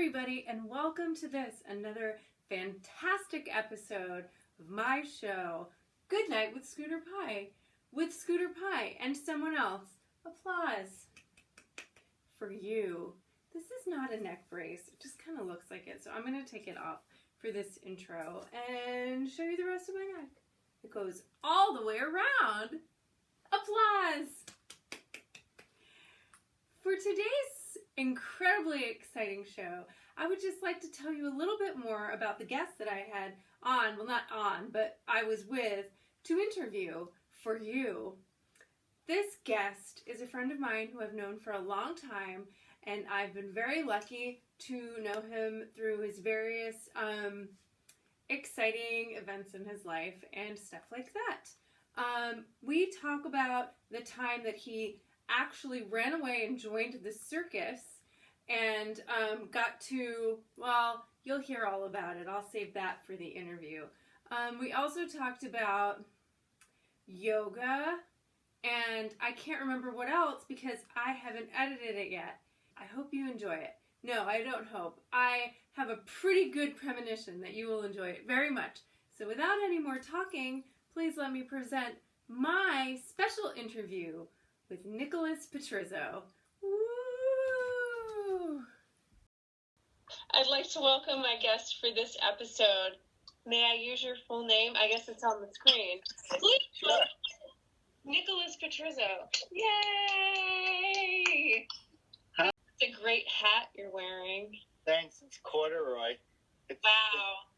everybody, and welcome to another fantastic episode of my show, Good Night with Scooter Pie, and someone else. Applause for you. This is not a neck brace, it just kind of looks like it, so I'm going to take it off for this intro and show you the rest of my neck. It goes all the way around. Applause! For today's incredibly exciting show, I would just like to tell you a little bit more about the guest that I had on, well not on, but I was with to interview for you. This guest is a friend of mine who I've known for a long time, and I've been very lucky to know him through his various exciting events in his life and stuff like that. We talk about the time that he actually ran away and joined the circus and got to, well, you'll hear all about it. I'll save that for the interview. We also talked about yoga, and I can't remember what else because I haven't edited it yet. I hope you enjoy it. No, I don't hope. I have a pretty good premonition that you will enjoy it very much. So without any more talking, please let me present my special interview with Nicholas Petrizzo. Woo! I'd like to welcome my guest for this episode. May I use your full name? I guess it's on the screen. Sure. Nicholas Petrizzo. Yay! Hi. It's a great hat you're wearing. Thanks. It's corduroy. Wow.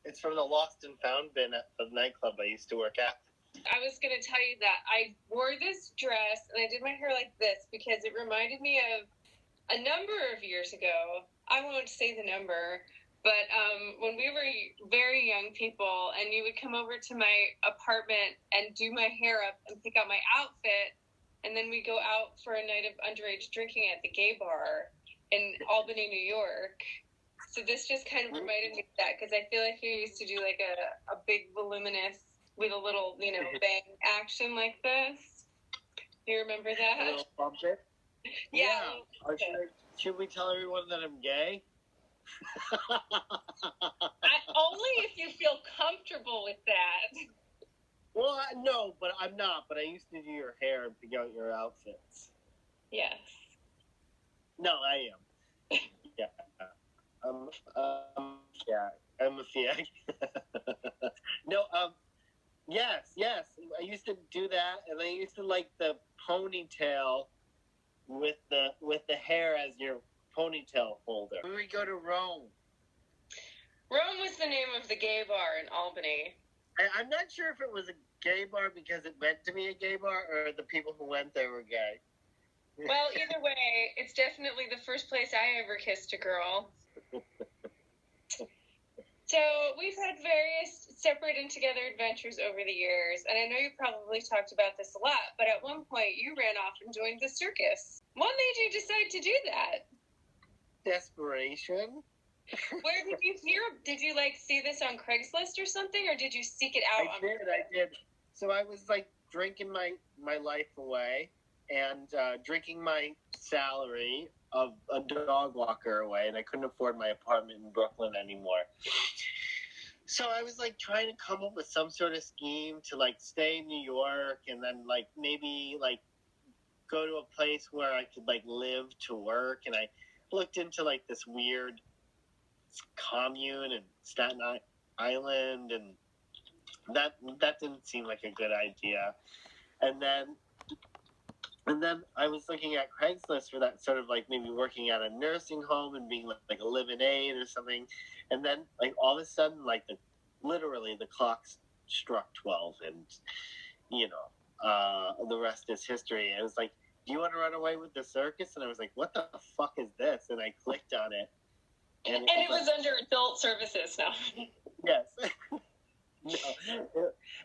It's from the Lost and Found bin at the nightclub I used to work at. I was going to tell you that I wore this dress and I did my hair like this because it reminded me of a number of years ago. I won't say the number, but when we were very young people and you would come over to my apartment and do my hair up and pick out my outfit, and then we go out for a night of underage drinking at the gay bar in Albany, New York. So this just kind of reminded me of that because I feel like you used to do like a big voluminous with a little, bang action like this. You remember that? A little bump it? Yeah. Should we tell everyone that I'm gay? Only if you feel comfortable with that. Well, no, but I'm not. But I used to do your hair and pick out your outfits. Yes. No, I am. Yeah. I'm a fiag. No, Yes. I used to do that, and I used to like the ponytail with the hair as your ponytail holder. When we go to Rome. Rome was the name of the gay bar in Albany. I'm not sure if it was a gay bar because it meant to be a gay bar, or the people who went there were gay. Well, either way, it's definitely the first place I ever kissed a girl. So we've had various separate and together adventures over the years, and I know you probably talked about this a lot, but at one point you ran off and joined the circus. What made you decide to do that? Desperation. Where did you hear? Did you see this on Craigslist or something, or did you seek it out? I did. So I was drinking my life away and drinking my salary of a dog walker away, and I couldn't afford my apartment in Brooklyn anymore. So I was trying to come up with some sort of scheme to stay in New York and then maybe go to a place where I could live to work, and I looked into this weird commune in Staten Island, and that didn't seem like a good idea. And then I was looking at Craigslist for that sort of maybe working at a nursing home and being a live-in aide or something. And then all of a sudden literally the clock struck 12, and the rest is history. It was do you want to run away with the circus? And I was what the fuck is this? And I clicked on it. And it was under adult services now. Yes. No,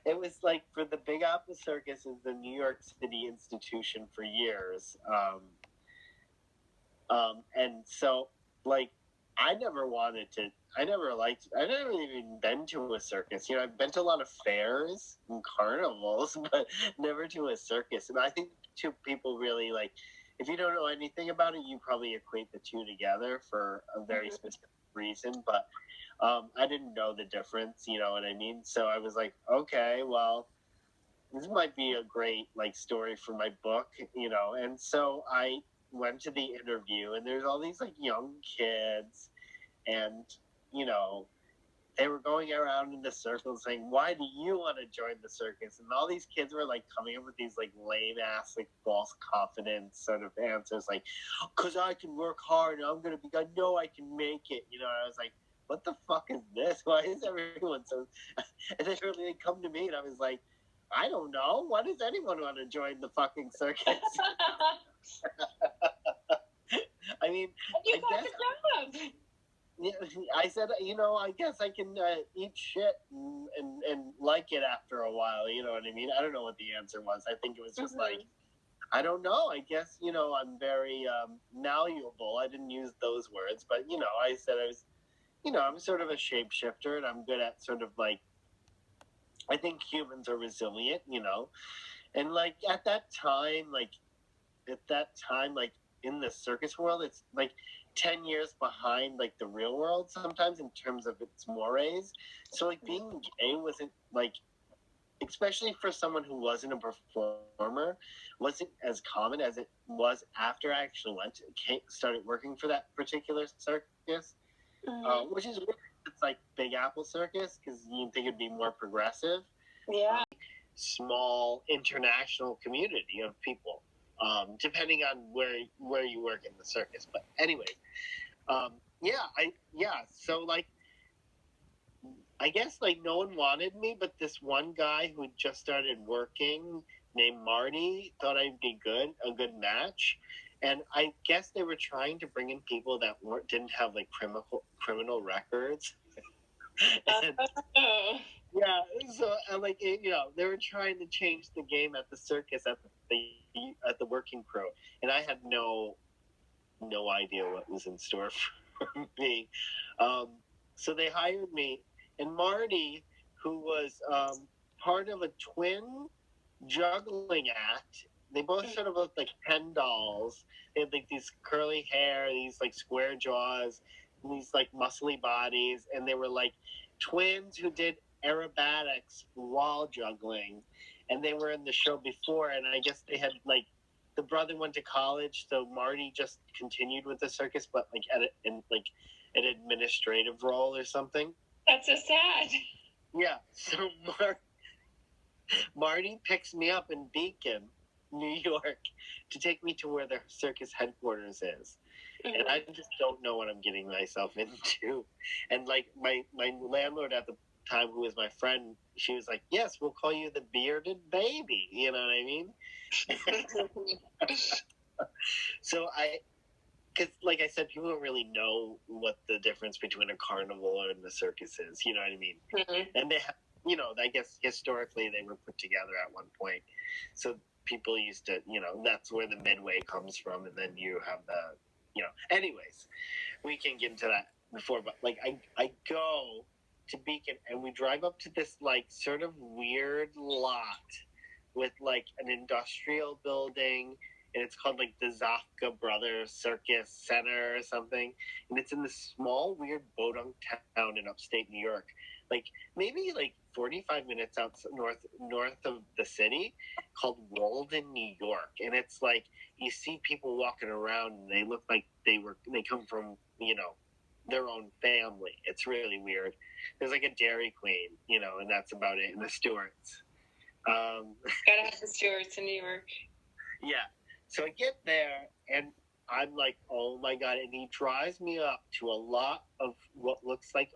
it was for the Big Apple Circus is the New York City institution for years. And so I never even been to a circus. I've been to a lot of fairs and carnivals, but never to a circus. And I think two people really if you don't know anything about it, you probably equate the two together for a very specific reason. But I didn't know the difference, you know what I mean? So I was like, okay, well, this might be a great like story for my book, you know. And so I went to the interview, and there's all these like young kids, and you know, they were going around in the circle saying, "Why do you want to join the circus?" And all these kids were like coming up with these like lame ass like false confidence sort of answers, like, "Cause I can work hard, and I'm gonna be. I know I can make it." You know, and I was like, "What the fuck is this? Why is everyone so?" And then they come to me, and I was like, "I don't know. Why does anyone want to join the fucking circus?" I mean, You I got guess. the job. Yeah, I said, you know, I guess I can eat shit and like it after a while. You know what I mean? I don't know what the answer was. I think it was just like, I don't know. I guess, you know, I'm very malleable. I didn't use those words, but, you know, I said I was, you know, I'm sort of a shapeshifter, and I'm good at sort of like, I think humans are resilient, you know, and like at that time, like in the circus world, it's like 10 years behind like the real world sometimes in terms of its mores. So like being gay wasn't like, especially for someone who wasn't a performer, wasn't as common as it was after I actually started working for that particular circus, which is weird. It's like Big Apple Circus, because you'd think it'd be more progressive. Yeah. Small international community of people, depending on where you work in the circus. But anyway, so like, I guess like no one wanted me, but this one guy who had just started working named Marty thought I'd be a good match. And I guess they were trying to bring in people that didn't have like criminal records. And, yeah, so like you know, they were trying to change the game at the circus at the working crew, and I had no idea what was in store for me. So they hired me, and Marty, who was part of a twin juggling act. They both sort of looked like Ken dolls. They had like these curly hair, these like square jaws, and these like muscly bodies, and they were like twins who did aerobatics while juggling. And they were in the show before, and I guess they had like the brother went to college, so Marty just continued with the circus, but like in like an administrative role or something. That's so sad. Yeah, so Marty picks me up in Beacon, New York, to take me to where the circus headquarters is. And I just don't know what I'm getting myself into. And like my landlord at the time, who was my friend, she was like, "Yes, we'll call you the bearded baby." You know what I mean? So because like I said, people don't really know what the difference between a carnival and the circus is. You know what I mean? And they have, you know, I guess historically they were put together at one point. So people used to, you know, that's where the midway comes from, and then you have the, you know. Anyways, we can get into that before, but like I go to Beacon, and we drive up to this like sort of weird lot with like an industrial building, and it's called like the Zafka Brothers Circus Center or something, and it's in this small weird podunk town in upstate New York, like maybe like 45 minutes out north of the city, called Walden, New York. And it's like you see people walking around, and they look like they come from, you know, their own family. It's really weird. There's like a Dairy Queen, you know, and that's about it. And the Stewarts. Gotta have the Stewarts in New York. Yeah. So I get there, and I'm like, oh my God. And he drives me up to a lot of what looks like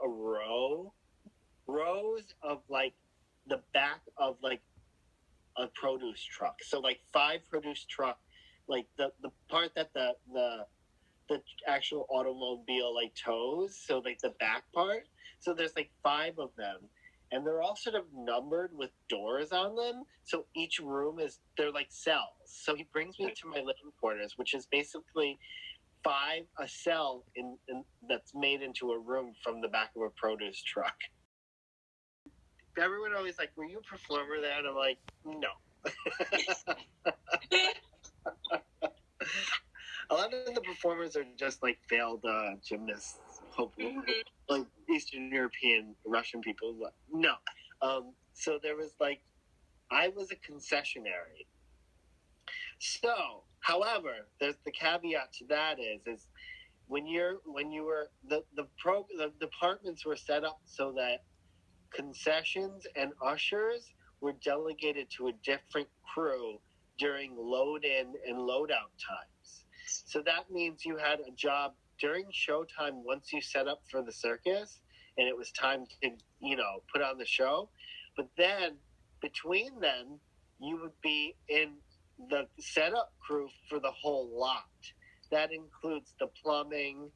rows of like the back of like a produce truck. So like 5 produce truck, like the part that the actual automobile like tows. So like the back part. So there's like 5 of them. And they're all sort of numbered with doors on them. So each room they're like cells. So he brings me to my living quarters, which is basically a cell in that's made into a room from the back of a produce truck. Everyone always like, "Were you a performer there?" And I'm like, "No." A lot of the performers are just like failed gymnasts, hopefully, like Eastern European, Russian people. No. So there was like, I was a concessionary. So, however, there's the caveat to that is when you were the departments were set up so that concessions and ushers were delegated to a different crew during load in and load out times. So that means you had a job during showtime once you set up for the circus and it was time to, put on the show. But then between then, you would be in the setup crew for the whole lot. That includes the plumbing,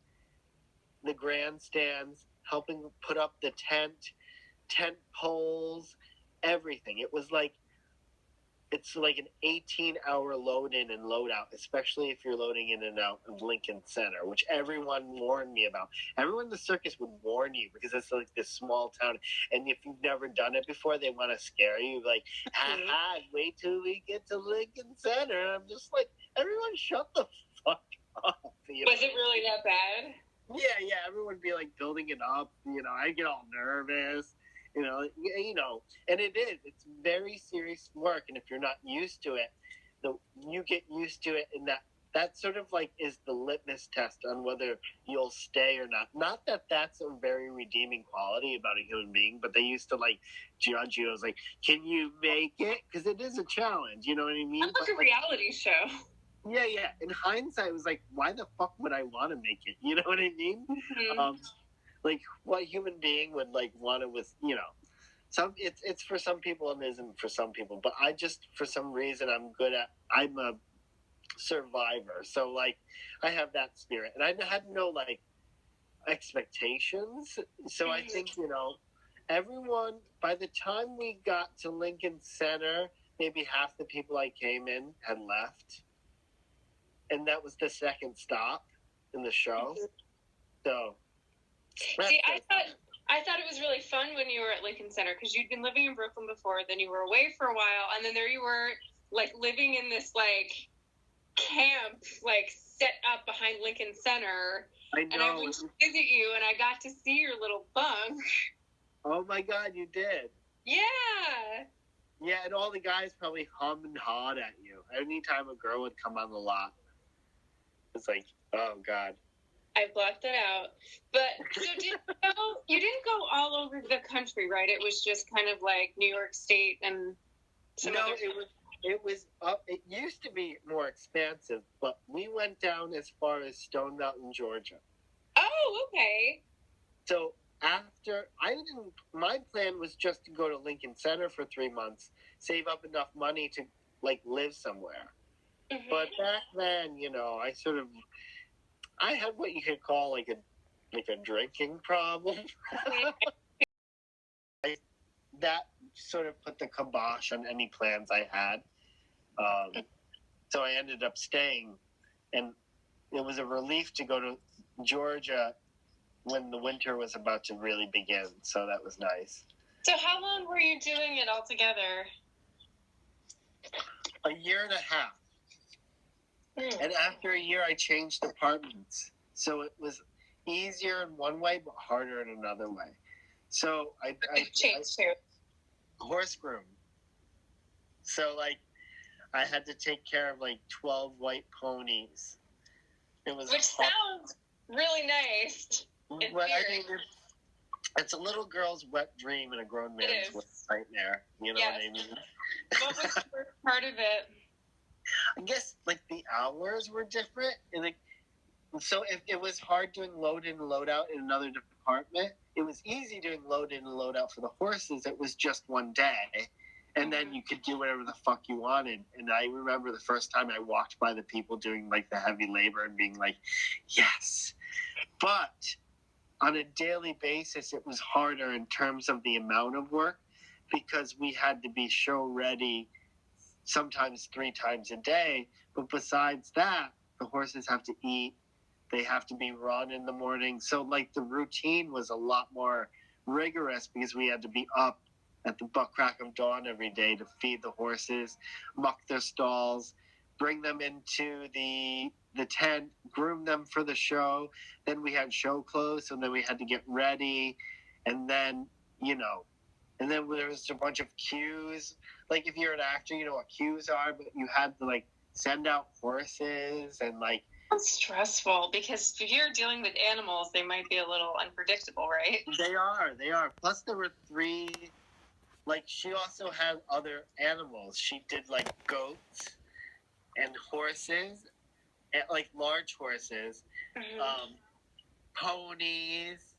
the grandstands, helping put up the tent poles, everything. It's like an 18-hour load in and load out, especially if you're loading in and out of Lincoln Center, which everyone warned me about. Everyone in the circus would warn you because it's like this small town. And if you've never done it before, they want to scare you. Like, ha, wait till we get to Lincoln Center. I'm just like, everyone shut the fuck up. Was it really that bad? Yeah. Everyone would be like building it up. I get all nervous. And it is. It's very serious work, and if you're not used to it, you get used to it, and that sort of like is the litmus test on whether you'll stay or not. Not that that's a very redeeming quality about a human being, but they used to like judge you. I was like, can you make it? Because it is a challenge. You know what I mean? It's like a reality show. Yeah. In hindsight, it was like, why the fuck would I want to make it? You know what I mean? Mm-hmm. Like, what human being would like want to with it's for some people and isn't for some people, but I just, for some reason, I'm a survivor, so like I have that spirit, and I had no like expectations. So I think everyone, by the time we got to Lincoln Center, maybe half the people I came in had left, and that was the second stop in the show. So see, I thought it was really fun when you were at Lincoln Center because you'd been living in Brooklyn before, then you were away for a while, and then there you were, like, living in this, like, camp, like, set up behind Lincoln Center. I know. And I went to visit you, and I got to see your little bunk. Oh, my God, you did? Yeah. Yeah, and all the guys probably hummed and hawed at you. Anytime a girl would come on the lot, it's like, oh, God. I blocked that out. But so you didn't go all over the country, right? It was just kind of like New York State and some other. It used to be more expansive, but we went down as far as Stone Mountain, Georgia. Oh, okay. So my plan was just to go to Lincoln Center for 3 months, save up enough money to like live somewhere. Mm-hmm. But back then, I had what you could call like a drinking problem. That sort of put the kibosh on any plans I had. So I ended up staying, and it was a relief to go to Georgia when the winter was about to really begin. So that was nice. So how long were you doing it all together? A year and a half. And after a year, I changed departments. So it was easier in one way, but harder in another way. So I changed too. Horse groom. So like, I had to take care of like 12 white ponies. Which sounds really nice. But I mean, it's a little girl's wet dream and a grown man's wet nightmare. You know what I mean? What was the worst part of it? I guess like the hours were different, and so if it was hard doing load in and load out in another department, it was easy doing load in and load out for the horses. It was just one day, and then you could do whatever the fuck you wanted. And I remember the first time I walked by the people doing like the heavy labor and being like, yes. But on a daily basis, it was harder in terms of the amount of work because we had to be show ready sometimes 3 times a day. But besides that, the horses have to eat. They have to be run in the morning. So like the routine was a lot more rigorous because we had to be up at the butt crack of dawn every day to feed the horses, muck their stalls, bring them into the tent, groom them for the show. Then we had show clothes, and then we had to get ready, and then and then there was a bunch of cues. Like if you're an actor, you know what cues are, but you had to like send out horses and like. It's stressful because if you're dealing with animals, they might be a little unpredictable, right? They are. Plus, there were 3. Like she also had other animals. She did like goats and horses, and like large horses, ponies,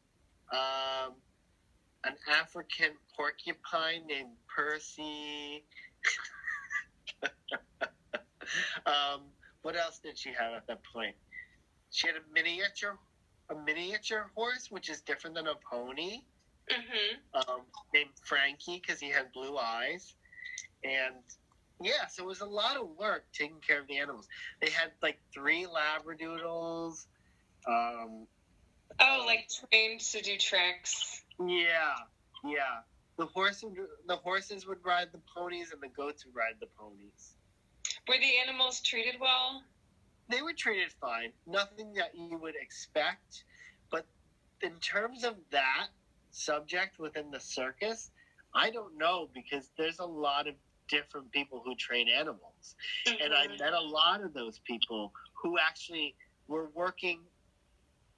an African porcupine named Percy. What else did she have at that point? She had a miniature horse, which is different than a pony. Named Frankie because he had blue eyes, and yeah, so it was a lot of work taking care of the animals. They had like 3 labradoodles. Like trained to do tricks. Yeah. The horses would ride the ponies, and the goats would ride the ponies. Were the animals treated well? They were treated fine. Nothing that you would expect, but in terms of that subject within the circus, I don't know, because there's a lot of different people who train animals, and I met a lot of those people who actually were working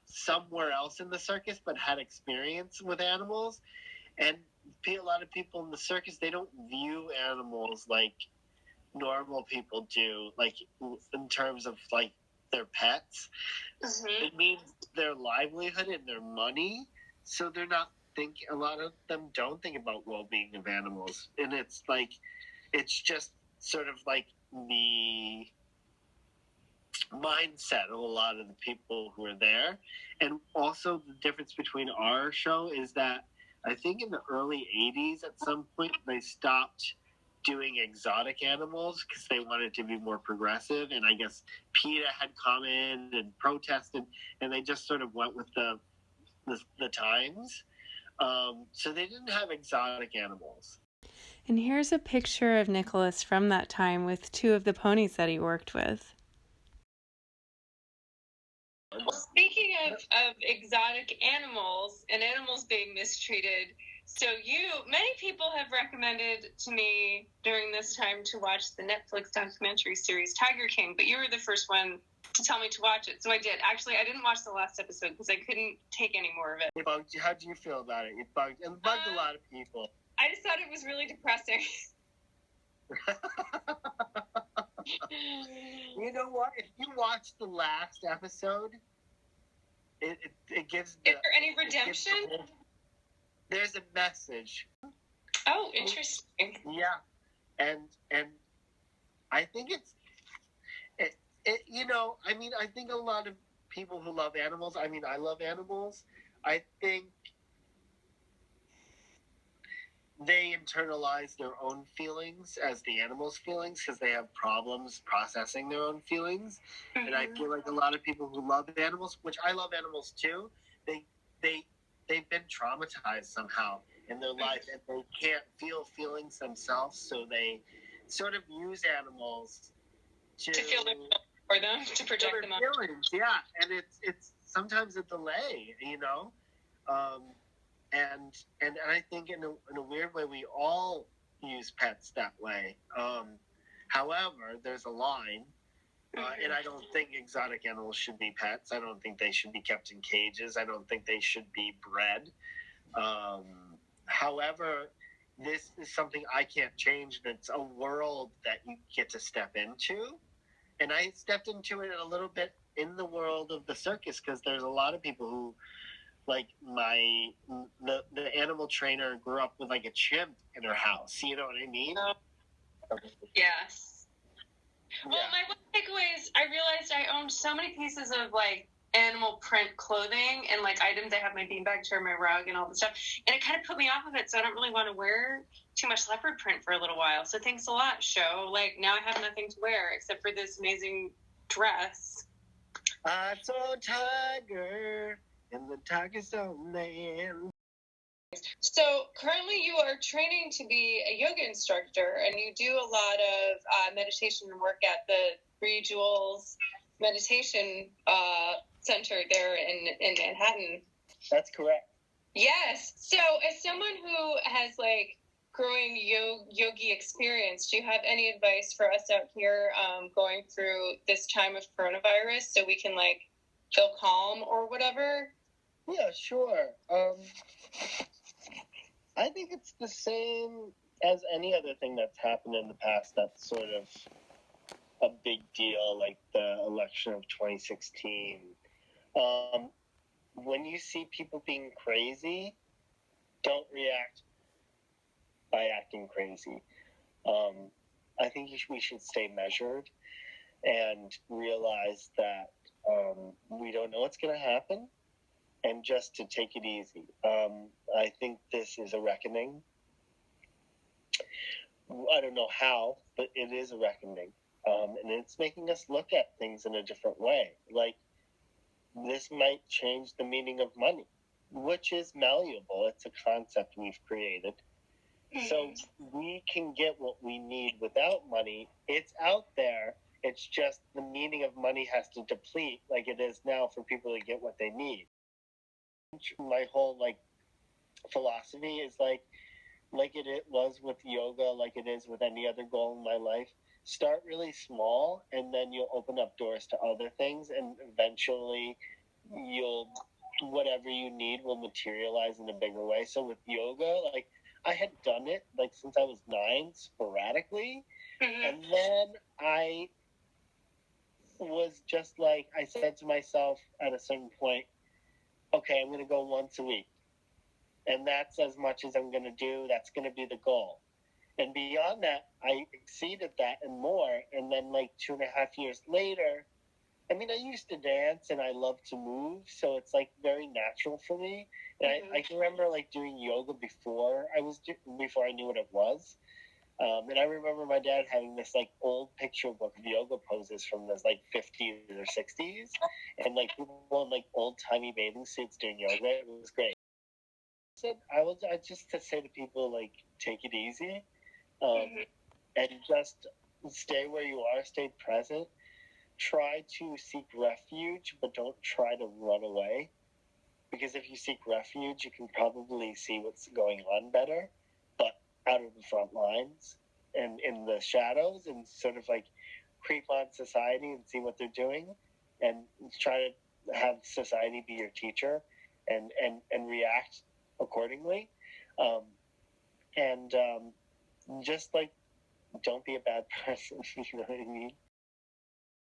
somewhere else in the circus but had experience with animals. And a lot of people in the circus, they don't view animals like normal people do, like in terms of like their pets. It means their livelihood and their money, so they're not thinking. A lot of them don't think about well-being of animals, and it's just sort of like the mindset of a lot of the people who are there. And also the difference between our show is that I think in the early 80s at some point they stopped doing exotic animals because they wanted to be more progressive, and I guess PETA had come in and protested, and they just sort of went with the times. So they didn't have exotic animals. And here's a picture of Nicholas from that time with 2 of the ponies that he worked with. Well, speaking of exotic animals and animals being mistreated, so many people have recommended to me during this time to watch the Netflix documentary series Tiger King, but you were the first one to tell me to watch it, so I did. Actually, I didn't watch the last episode because I couldn't take any more of it. It bugged you. How do you feel about it? It bugged a lot of people. I just thought it was really depressing. You know what? If you watch the last episode, it gives. Is there any redemption? There's a message. Oh, interesting. Yeah, and I think it's. I mean, I think a lot of people who love animals. I mean, I love animals. I think they internalize their own feelings as the animals' feelings because they have problems processing their own feelings. And I feel like a lot of people who love animals, which I love animals too, they've been traumatized somehow in their life, and they can't feel feelings themselves, so they sort of use animals to feel their for them, to project them out. Feelings. Yeah, and it's sometimes a delay, and I think in a weird way we all use pets that way. However, there's a line, and I don't think exotic animals should be pets. I don't think they should be kept in cages. I don't think they should be bred. However, this is something I can't change. That's a world that you get to step into. And I stepped into it a little bit in the world of the circus because there's a lot of people who, like the animal trainer grew up with like a chimp in her house. You know what I mean? Yes. Well, my one takeaway is I realized I owned so many pieces of like animal print clothing and like items. I have my beanbag chair, my rug, and all the stuff, and it kind of put me off of it. So I don't really want to wear too much leopard print for a little while. So thanks a lot, show. Like now I have nothing to wear except for this amazing dress. I saw a tiger in the tiger zone land. So currently you are training to be a yoga instructor, and you do a lot of meditation and work at the Bree Jewel's meditation center there in Manhattan. That's correct. Yes. So as someone who has like growing yogi experience, do you have any advice for us out here going through this time of coronavirus so we can like feel calm or whatever? Yeah, sure. I think it's the same as any other thing that's happened in the past that's sort of a big deal, like the election of 2016. When you see people being crazy, don't react by acting crazy. I think we should stay measured and realize that we don't know what's going to happen, and just to take it easy. I think this is a reckoning. I don't know how, but it is a reckoning. And it's making us look at things in a different way. Like, this might change the meaning of money, which is malleable. It's a concept we've created. So we can get what we need without money. It's out there. It's just the meaning of money has to deplete like it is now for people to get what they need. My whole like philosophy is like it was with yoga, like it is with any other goal in my life. Start really small, and then you'll open up doors to other things, and eventually whatever you need will materialize in a bigger way. So with yoga, like I had done it like since I was 9 sporadically, and then I was just like, I said to myself at a certain point, okay, I'm going to go once a week. And that's as much as I'm going to do. That's going to be the goal. And beyond that, I exceeded that and more. And then like 2.5 years later, I mean, I used to dance and I love to move. So it's like very natural for me. And I can remember like doing yoga before I knew what it was. And I remember my dad having this like old picture book of yoga poses from the like 50s or 60s, and like people in like old timey bathing suits doing yoga. It was great. I just to say to people, like, take it easy, and just stay where you are, stay present. Try to seek refuge, but don't try to run away, because if you seek refuge, you can probably see what's going on better, but out of the front lines and in the shadows, and sort of like creep on society and see what they're doing, and try to have society be your teacher, and react accordingly, and just like don't be a bad person. You know what I mean?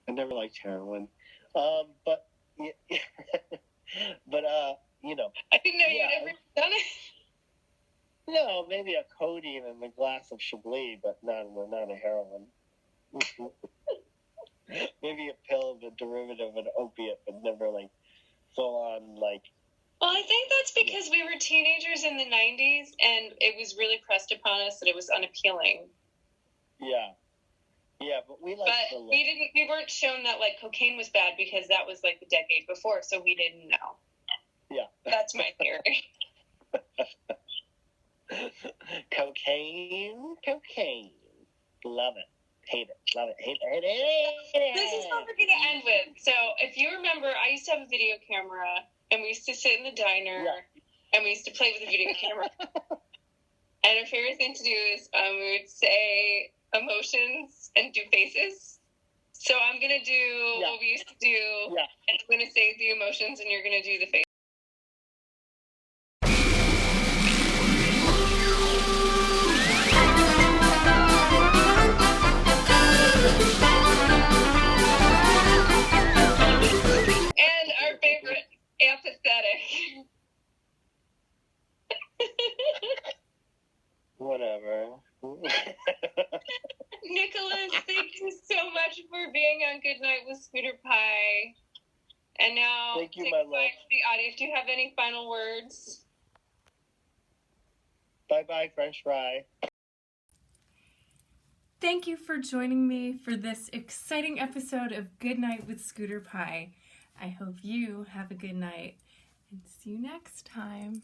I never liked heroin, but but you know, I didn't know you'd ever done it. No, maybe a codeine and a glass of Chablis, but not a heroin. Maybe a pill, the derivative of an opiate, but never like full on like. Well, I think that's because we were teenagers in the 90s, and it was really pressed upon us that it was unappealing. Yeah, but we like. But we weren't shown that like cocaine was bad because that was like the decade before, so we didn't know. Yeah, that's my theory. Cocaine. Love it. Hate it. Love it. Hate it. This is what we're going to end with. So if you remember, I used to have a video camera, and we used to sit in the diner, and we used to play with the video camera. And our favorite thing to do is we would say emotions and do faces. So I'm going to do what we used to do, and I'm going to say the emotions, and you're going to do the face. And our favorite, apathetic. Whatever. Nicholas, thank you so much for being on Good Night with Scooter Pie. And now, thank you, my love. To the audience. Do you have any final words? Bye-bye, French fry. Thank you for joining me for this exciting episode of Good Night with Scooter Pie. I hope you have a good night, and see you next time.